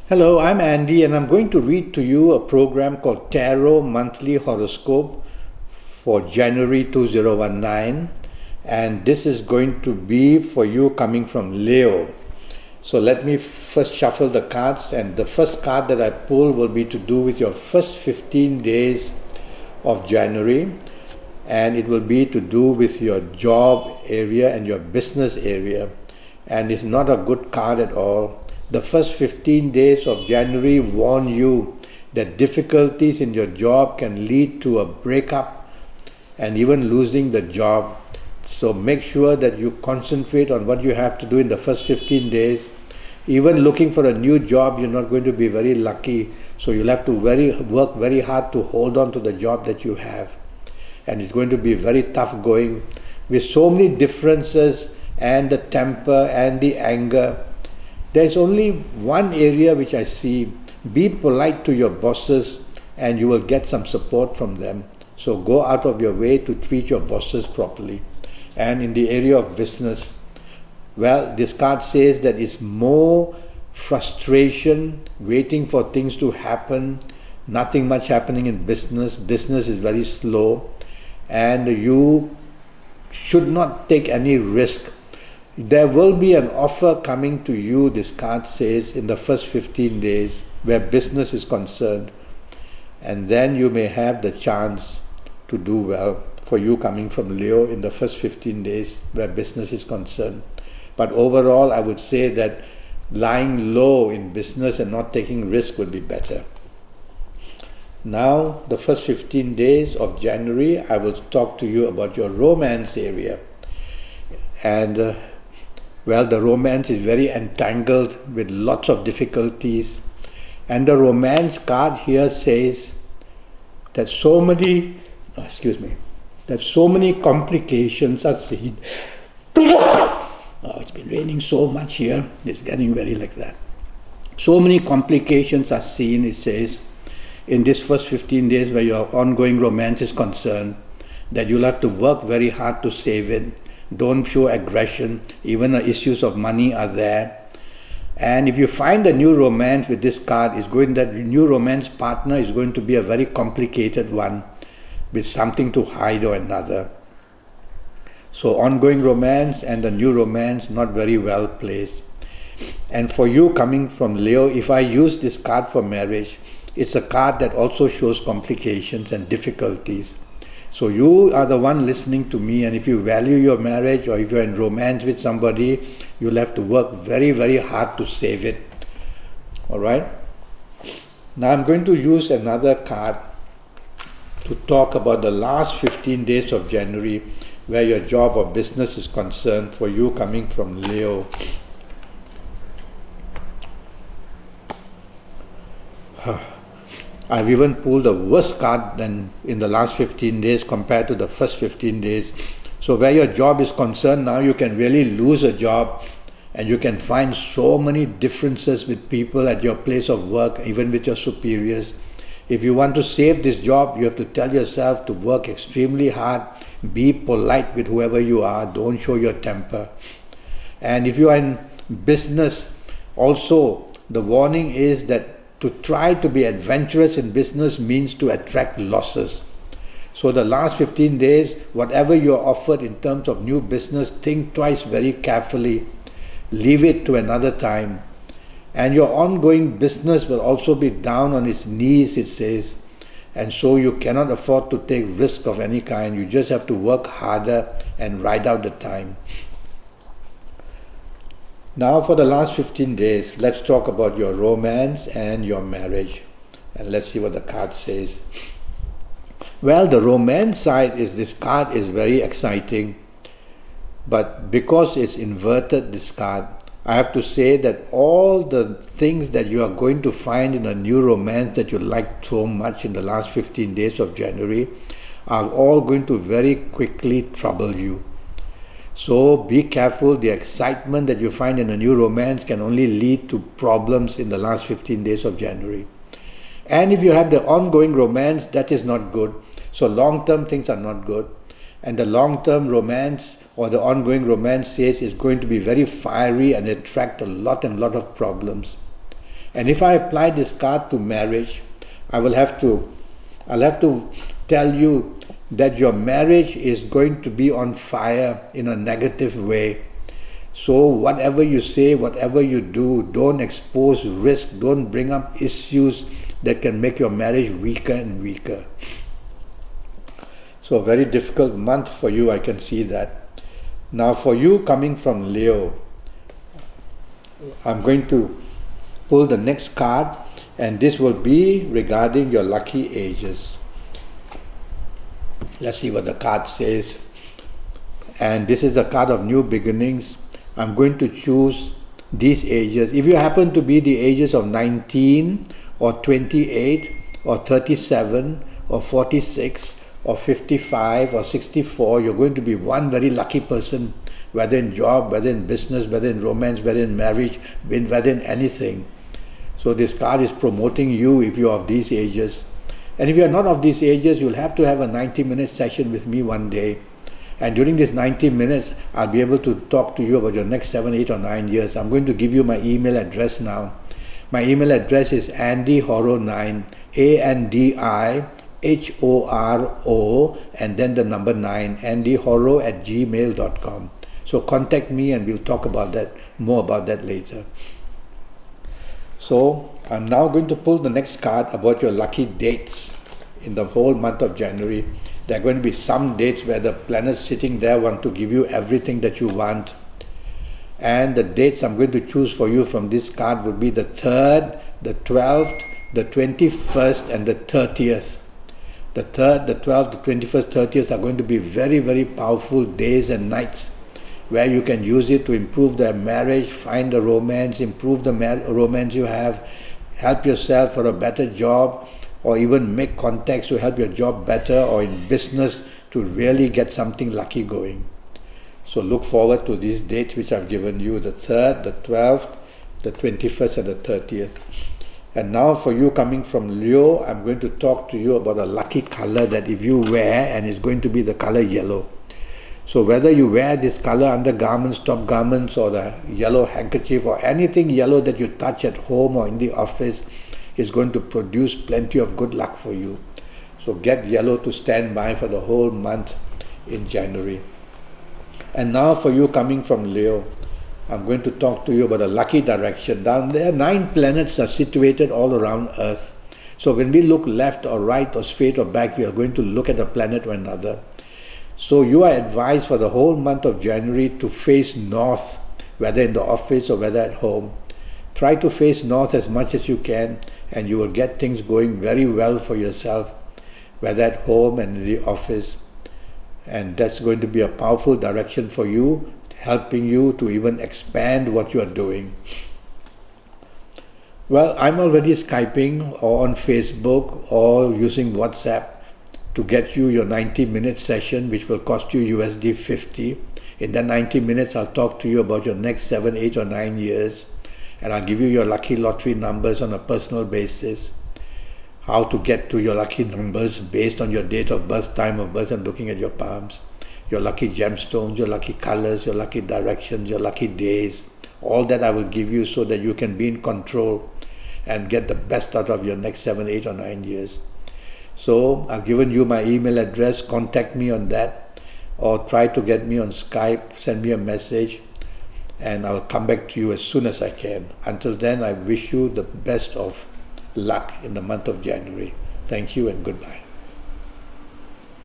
Hello, I'm Andy and I'm going to read to you a program called Tarot Monthly Horoscope for January 2019, and this is going to be for you coming from Leo. So let me first shuffle the cards, and the first card that I pull will be to do with your first 15 days of January, and it will be to do with your job area and your business area, and it's not a good card at all. The first 15 days of January warn you that difficulties in your job can lead to a breakup and even losing the job. So make sure that you concentrate on what you have to do in the first 15 days. Even looking for a new job, you're not going to be very lucky. So you'll have to work very hard to hold on to the job that you have. And it's going to be very tough going with so many differences and the temper and the anger. There's only one area which I see: be polite to your bosses and you will get some support from them. So go out of your way to treat your bosses properly. And in the area of business, well, this card says that it's more frustration, waiting for things to happen, nothing much happening in business. Business is very slow and you should not take any risk. There will be an offer coming to you, this card says, in the first 15 days where business is concerned. And then you may have the chance to do well for you coming from Leo in the first 15 days where business is concerned. But overall, I would say that lying low in business and not taking risk would be better. Now, the first 15 days of January, I will talk to you about your romance area. And well, the romance is very entangled with lots of difficulties. And the romance card here says that so many complications are seen. Oh, it's been raining so much here. It's getting very like that. So many complications are seen, it says, in this first 15 days where your ongoing romance is concerned, that you'll have to work very hard to save it. Don't show aggression. Even the issues of money are there. And if you find a new romance with this card, that new romance partner is going to be a very complicated one with something to hide or another. So ongoing romance and the new romance not very well placed. And for you coming from Leo, if I use this card for marriage, it's a card that also shows complications and difficulties. So you are the one listening to me, and if you value your marriage or if you're in romance with somebody, you'll have to work very, very hard to save it. Alright? Now I'm going to use another card to talk about the last 15 days of January where your job or business is concerned for you coming from Leo. I've even pulled a worse card than in the last 15 days compared to the first 15 days. So where your job is concerned, now you can really lose a job and you can find so many differences with people at your place of work, even with your superiors. If you want to save this job, you have to tell yourself to work extremely hard, be polite with whoever you are, don't show your temper. And if you are in business, also the warning is that to try to be adventurous in business means to attract losses. So the last 15 days, whatever you're offered in terms of new business, think twice very carefully. Leave it to another time. And your ongoing business will also be down on its knees, it says. And so you cannot afford to take risk of any kind. You just have to work harder and ride out the time. Now for the last 15 days, let's talk about your romance and your marriage. And let's see what the card says. Well, the romance side is, this card is very exciting. But because it's inverted, this card, I have to say that all the things that you are going to find in a new romance that you like so much in the last 15 days of January are all going to very quickly trouble you. So be careful. The excitement that you find in a new romance can only lead to problems in the last 15 days of January. And if you have the ongoing romance, that is not good. So long-term things are not good. And the long-term romance or the ongoing romance says is going to be very fiery and attract a lot of problems. And if I apply this card to marriage, I'll have to tell you that your marriage is going to be on fire in a negative way. So whatever you say, whatever you do, don't expose risk, don't bring up issues that can make your marriage weaker and weaker. So a very difficult month for you, I can see that. Now for you coming from Leo, I'm going to pull the next card, and this will be regarding your lucky ages. Let's see what the card says. And this is a card of new beginnings. I'm going to choose these ages. If you happen to be the ages of 19 or 28 or 37 or 46 or 55 or 64, you're going to be one very lucky person, whether in job, whether in business, whether in romance, whether in marriage, whether in anything. So this card is promoting you if you're of these ages. And if you're not of these ages, you'll have to have a 90-minute session with me one day. And during this 90 minutes, I'll be able to talk to you about your next 7, 8 or 9 years. I'm going to give you my email address now. My email address is andihoro9, ANDIHORO, and then the number 9, andihoro@gmail.com. So contact me and we'll talk about that, more about that later. So I'm now going to pull the next card about your lucky dates in the whole month of January. There are going to be some dates where the planets sitting there want to give you everything that you want. And the dates I'm going to choose for you from this card would be the 3rd, the 12th, the 21st and the 30th. The 3rd, the 12th, the 21st, 30th are going to be very, very powerful days and nights where you can use it to improve the marriage, find the romance, improve the romance you have, help yourself for a better job, or even make contacts to help your job better, or in business to really get something lucky going. So look forward to these dates which I've given you, the 3rd, the 12th, the 21st and the 30th. And now for you coming from Leo, I'm going to talk to you about a lucky color that if you wear, and it's going to be the color yellow. So whether you wear this color undergarments, top garments, or the yellow handkerchief, or anything yellow that you touch at home or in the office, is going to produce plenty of good luck for you. So get yellow to stand by for the whole month in January. And now for you coming from Leo, I'm going to talk to you about a lucky direction. Down there, 9 planets are situated all around Earth. So when we look left or right or straight or back, we are going to look at a planet or another. So you are advised for the whole month of January to face north, whether in the office or whether at home. Try to face north as much as you can, and you will get things going very well for yourself, whether at home and in the office. And that's going to be a powerful direction for you, helping you to even expand what you are doing. Well, I'm already Skyping or on Facebook or using WhatsApp to get you your 90-minute session, which will cost you USD 50. In that 90 minutes, I'll talk to you about your next 7, 8 or 9 years. And I'll give you your lucky lottery numbers on a personal basis. How to get to your lucky numbers based on your date of birth, time of birth, and looking at your palms. Your lucky gemstones, your lucky colors, your lucky directions, your lucky days. All that I will give you so that you can be in control and get the best out of your next 7, 8 or 9 years. So I've given you my email address. Contact me on that, or try to get me on Skype, send me a message, and I'll come back to you as soon as I can. Until then, I wish you the best of luck in the month of January. Thank you and goodbye.